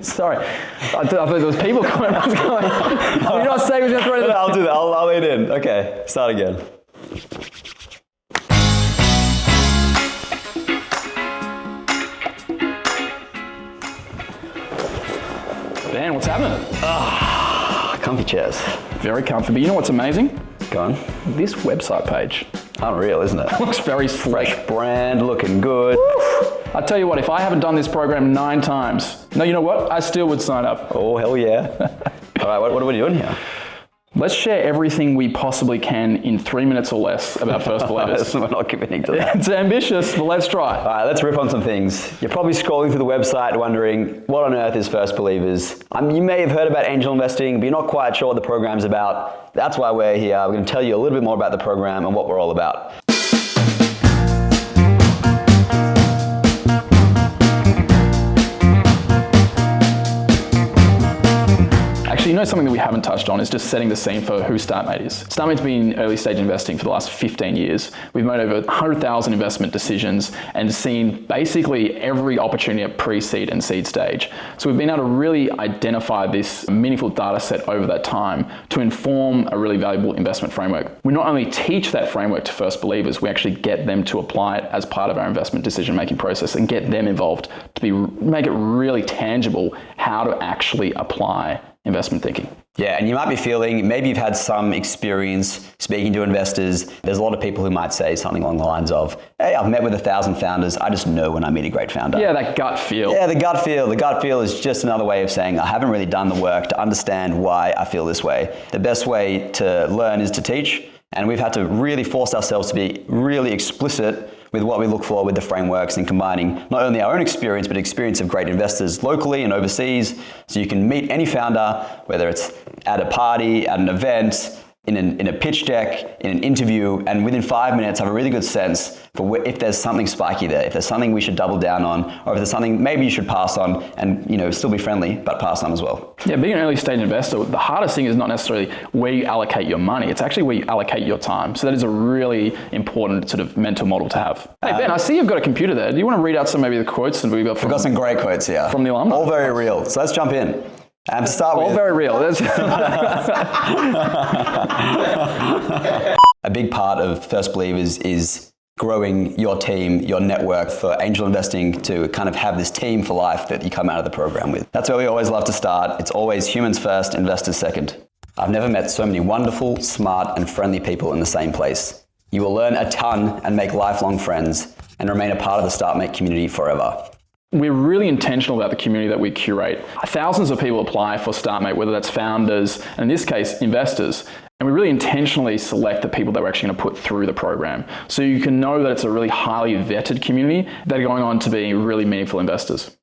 Sorry. I thought there was people coming. I was going, you're not saying we're going to throw it. I'll do that. I'll lead in. Okay, start again. Dan, what's happening? Comfy chairs. Very comfy. But you know what's amazing? Go on. This website page. Unreal, isn't it? Looks very slick. Fresh brand, looking good. I tell you what, if I haven't done this program 9 times, no, you know what? I still would sign up. Oh, hell yeah. All right, what are we doing here? Let's share everything we possibly can in 3 minutes or less about First Believers. We're not committing to that. It's ambitious, but let's try. All right, let's rip on some things. You're probably scrolling through the website wondering, what on earth is First Believers? You may have heard about angel investing, but you're not quite sure what the program's about. That's why we're here. We're going to tell you a little bit more about the program and what we're all about. Actually, you know, something that we haven't touched on is just setting the scene for who Startmate is. Startmate's been in early stage investing for the last 15 years. We've made over 100,000 investment decisions and seen basically every opportunity at pre-seed and seed stage. So we've been able to really identify this meaningful data set over that time to inform a really valuable investment framework. We not only teach that framework to First Believers, we actually get them to apply it as part of our investment decision-making process and get them involved to make it really tangible how to actually apply investment thinking. Yeah, and you might be feeling, maybe you've had some experience speaking to investors. There's a lot of people who might say something along the lines of, hey, I've met with 1,000 founders. I just know when I meet a great founder. Yeah, that gut feel. Yeah, the gut feel. The gut feel is just another way of saying I haven't really done the work to understand why I feel this way. The best way to learn is to teach. And we've had to really force ourselves to be really explicit with what we look for with the frameworks and combining not only our own experience, but experience of great investors locally and overseas. So you can meet any founder, whether it's at a party, at an event, in a pitch deck, in an interview, and within 5 minutes have a really good sense for if there's something spiky there, if there's something we should double down on, or if there's something maybe you should pass on and still be friendly, but pass on as well. Yeah, being an early stage investor, the hardest thing is not necessarily where you allocate your money, it's actually where you allocate your time. So that is a really important sort of mental model to have. Hey Ben, I see you've got a computer there. Do you want to read out some maybe the quotes that we've got We've got some great quotes here. From the alumni? All very real. So let's jump in. And to start all with, very real. a big part of First Believers is growing your team, your network for angel investing to kind of have this team for life that you come out of the program with. That's where we always love to start. It's always humans first, investors second. I've never met so many wonderful, smart, and friendly people in the same place. You will learn a ton and make lifelong friends and remain a part of the Startmate community forever. We're really intentional about the community that we curate. Thousands of people apply for Startmate, whether that's founders, and in this case, investors. And we really intentionally select the people that we're actually going to put through the program. So you can know that it's a really highly vetted community that are going on to be really meaningful investors.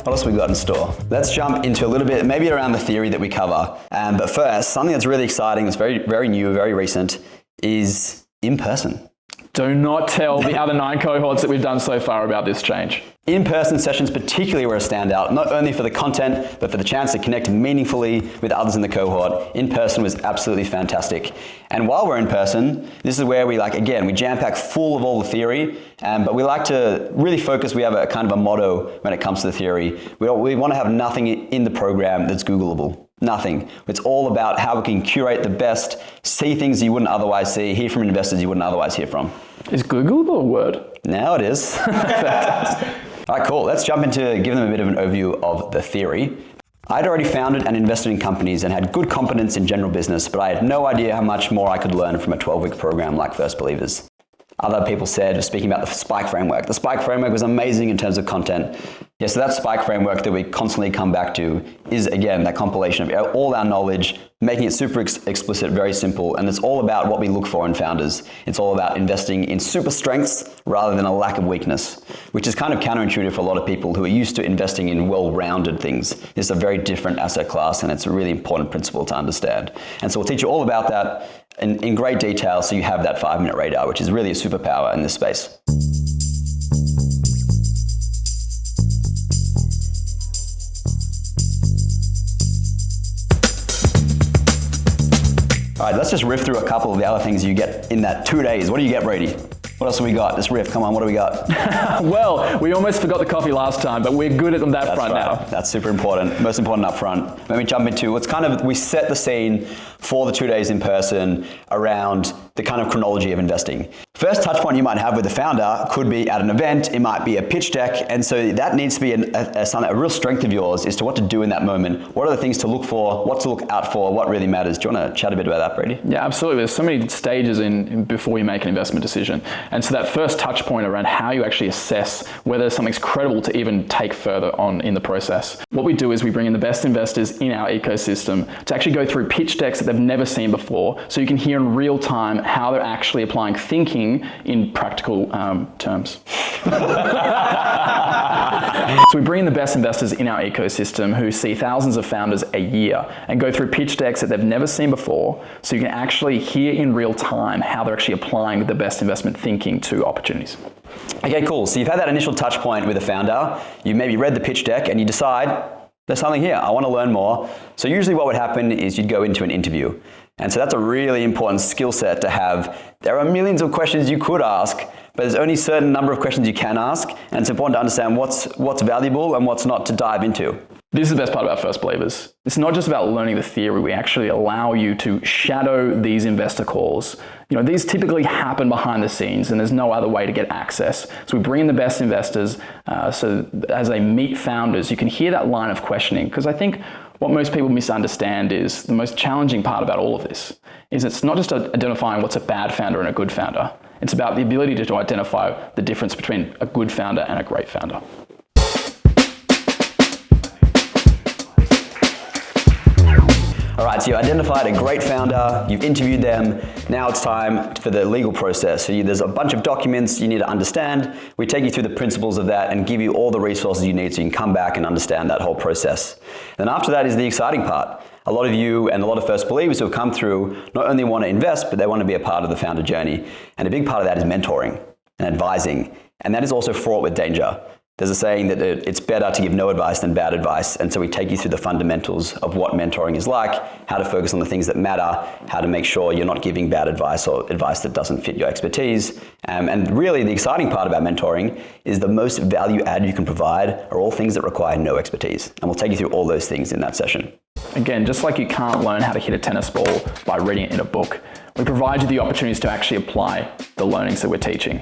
What else have we got in store? Let's jump into a little bit, maybe around the theory that we cover. But first, something that's really exciting, that's very, very new, very recent, is in person. Do not tell the other 9 cohorts that we've done so far about this change. In-person sessions particularly were a standout, not only for the content, but for the chance to connect meaningfully with others in the cohort. In-person was absolutely fantastic. And while we're in person, this is where we we jam-pack full of all the theory, but we like to really focus. We have a kind of a motto when it comes to the theory. We want to have nothing in the program that's Googleable. Nothing. It's all about how we can curate the best, see things you wouldn't otherwise see, hear from investors you wouldn't otherwise hear from. Is Googleable a word? Now it is. All right, cool. Let's jump into give them a bit of an overview of the theory. I'd already founded and invested in companies and had good competence in general business, but I had no idea how much more I could learn from a 12-week program like First Believers. Other people said, speaking about the Spike framework, the Spike framework was amazing in terms of content. Yeah, so that Spike framework that we constantly come back to is, again, that compilation of all our knowledge, making it super explicit, very simple, and it's all about what we look for in founders. It's all about investing in super strengths rather than a lack of weakness, which is kind of counterintuitive for a lot of people who are used to investing in well-rounded things. It's a very different asset class, and it's a really important principle to understand. And so we'll teach you all about that in great detail, so you have that 5-minute radar, which is really a superpower in this space. All right, let's just riff through a couple of the other things you get in that 2 days. What do you get, Brady? What else have we got? Just riff, come on, what do we got? Well, we almost forgot the coffee last time, but we're good at that front now. That's super important, most important up front. Let me jump into, we set the scene for the 2 days in person around the kind of chronology of investing. First touch point you might have with the founder could be at an event, it might be a pitch deck, and so that needs to be a real strength of yours as to what to do in that moment. What are the things to look for, what to look out for, what really matters? Do you want to chat a bit about that, Brady? Yeah, absolutely. There's so many stages before you make an investment decision. And so that first touch point around how you actually assess whether something's credible to even take further on in the process. What we do is we bring in the best investors in our ecosystem to actually go through pitch decks that they've never seen before, so you can hear in real time how they're actually applying thinking in practical terms. So we bring in the best investors in our ecosystem who see thousands of founders a year and go through pitch decks that they've never seen before, so you can actually hear in real time how they're actually applying the best investment thinking to opportunities. Okay, cool. So you've had that initial touch point with a founder, you maybe read the pitch deck and you decide, there's something here, I want to learn more. So usually what would happen is you'd go into an interview. And so that's a really important skill set to have. There are millions of questions you could ask, but there's only a certain number of questions you can ask, and it's important to understand what's valuable and what's not to dive into. This is the best part about First Believers. It's not just about learning the theory. We actually allow you to shadow these investor calls. These typically happen behind the scenes and there's no other way to get access. So we bring in the best investors so as they meet founders, you can hear that line of questioning. Because I think what most people misunderstand is the most challenging part about all of this is it's not just identifying what's a bad founder and a good founder. It's about the ability to identify the difference between a good founder and a great founder. All right, so you identified a great founder, you've interviewed them, now it's time for the legal process. So there's a bunch of documents you need to understand. We take you through the principles of that and give you all the resources you need so you can come back and understand that whole process. Then after that is the exciting part. A lot of you and a lot of First Believers who have come through not only want to invest, but they want to be a part of the founder journey. And a big part of that is mentoring and advising. And that is also fraught with danger. There's a saying that it's better to give no advice than bad advice. And so we take you through the fundamentals of what mentoring is like, how to focus on the things that matter, how to make sure you're not giving bad advice or advice that doesn't fit your expertise. And really the exciting part about mentoring is the most value add you can provide are all things that require no expertise. And we'll take you through all those things in that session. Again, just like you can't learn how to hit a tennis ball by reading it in a book, we provide you the opportunities to actually apply the learnings that we're teaching.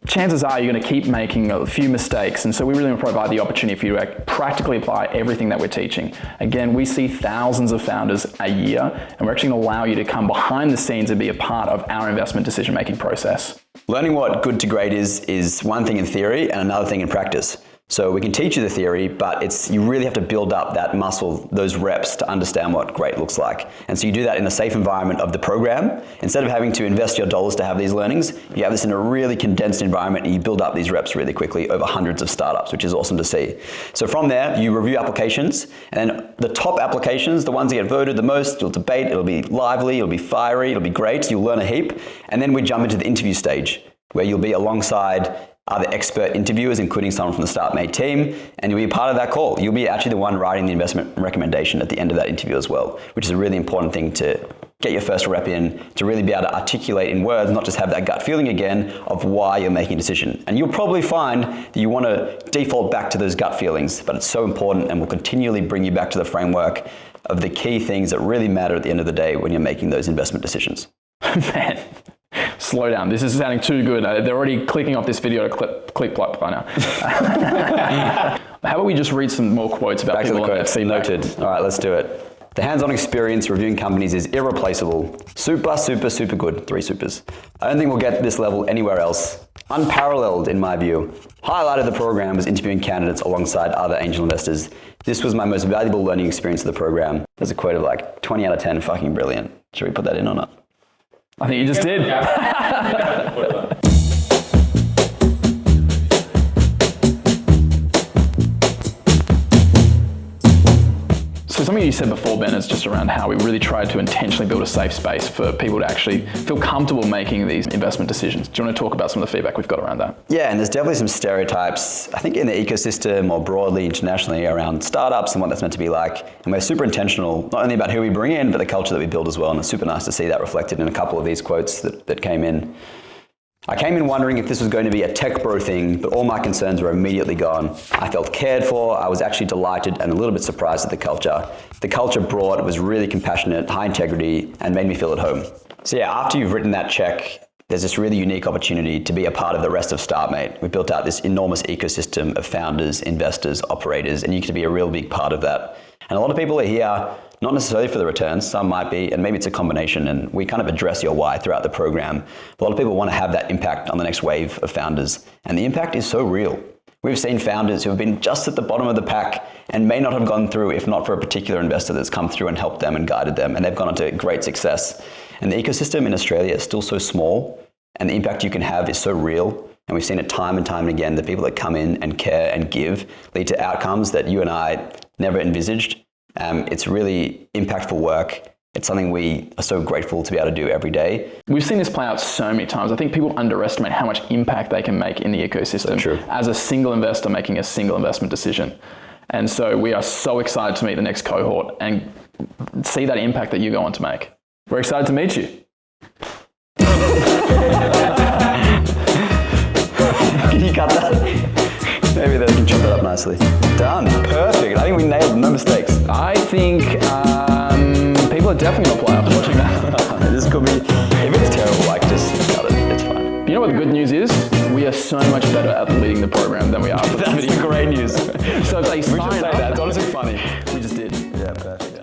Chances are you're going to keep making a few mistakes, and so we really provide the opportunity for you to practically apply everything that we're teaching. Again, we see thousands of founders a year, and we're actually going to allow you to come behind the scenes and be a part of our investment decision-making process. Learning what good to great is one thing in theory and another thing in practice. So we can teach you the theory, but you really have to build up that muscle, those reps to understand what great looks like. And so you do that in the safe environment of the program. Instead of having to invest your dollars to have these learnings, you have this in a really condensed environment and you build up these reps really quickly over hundreds of startups, which is awesome to see. So from there, you review applications, and then the top applications, the ones that get voted the most, you'll debate, it'll be lively, it'll be fiery, it'll be great, you'll learn a heap. And then we jump into the interview stage, where you'll be alongside other expert interviewers, including someone from the Startmate team, and you'll be a part of that call. You'll be actually the one writing the investment recommendation at the end of that interview as well, which is a really important thing to get your first rep in, to really be able to articulate in words, not just have that gut feeling again of why you're making a decision. And you'll probably find that you want to default back to those gut feelings, but it's so important and will continually bring you back to the framework of the key things that really matter at the end of the day when you're making those investment decisions. Man. Slow down. This is sounding too good. They're already clicking off this video to click plop by now. How about we just read some more quotes about back people to the quotes. Noted. All right, let's do it. The hands-on experience reviewing companies is irreplaceable. Super, super, super good. 3 supers. I don't think we'll get this level anywhere else. Unparalleled in my view. Highlight of the program was interviewing candidates alongside other angel investors. This was my most valuable learning experience of the program. There's a quote of like 20 out of 10, fucking brilliant. Should we put that in or not? I think you just did. So So something you said before, Ben, is just around how we really tried to intentionally build a safe space for people to actually feel comfortable making these investment decisions. Do you want to talk about some of the feedback we've got around that? Yeah, and there's definitely some stereotypes, I think in the ecosystem or broadly internationally around startups and what that's meant to be like. And we're super intentional, not only about who we bring in, but the culture that we build as well. And it's super nice to see that reflected in a couple of these quotes that came in. I came in wondering if this was going to be a tech bro thing, but all my concerns were immediately gone. I felt cared for, I was actually delighted and a little bit surprised at the culture. The culture brought was really compassionate, high integrity, and made me feel at home. So yeah, after you've written that check, there's this really unique opportunity to be a part of the rest of Startmate. We built out this enormous ecosystem of founders, investors, operators, and you can be a real big part of that. And a lot of people are here, not necessarily for the returns, some might be, and maybe it's a combination, and we kind of address your why throughout the program. A lot of people want to have that impact on the next wave of founders, and the impact is so real. We've seen founders who have been just at the bottom of the pack and may not have gone through if not for a particular investor that's come through and helped them and guided them, and they've gone on to great success. And the ecosystem in Australia is still so small, and the impact you can have is so real. And we've seen it time and time again, the people that come in and care and give lead to outcomes that you and I never envisaged. It's really impactful work. It's something we are so grateful to be able to do every day. We've seen this play out so many times. I think people underestimate how much impact they can make in the ecosystem as a single investor making a single investment decision. And so we are so excited to meet the next cohort and see that impact that you go on to make. We're excited to meet you. Can you cut that? Maybe they can chop that up nicely. Done. Perfect. I think we nailed no mistakes. I think people are definitely going to play after watching that. This could be, if it's terrible, like just cut it. It's fine. You know what the good news is? We are so much better at leading the program than we are for the video. That's the great news. So if they sign we should say up, that. It's honestly funny. we just did. Yeah, perfect.